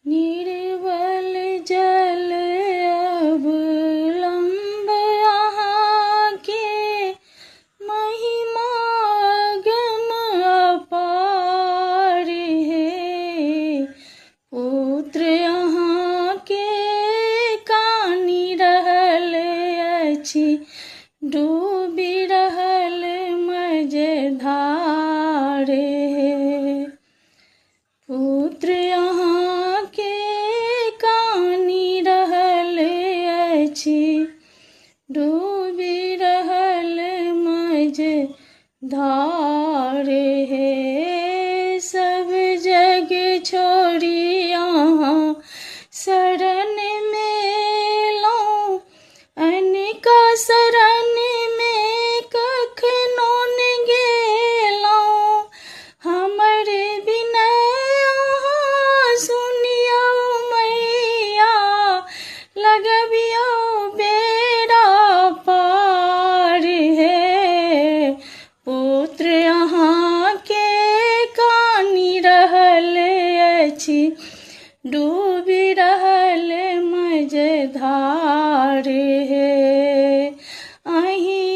निर्मल जल अवलंब यहाँ के, महिमा गम अपार है। पुत्र यहाँ के कानी रहल अछि, डूबी रहल मझधार है। पुत्र यहाँ के कानी रहल अछि, डूबी रहल मझधार है। सब जग छोड़ी यहाँ शरण में लौं, अनिका शरण में कखनो न गेलौं। हमर विनय अहाँ सुनियौ मैया, लगबियौ बेड़ा पार है। पुत्र यहाँ के कानी रहल अछि, डूबी रहल मझधार है। अहीं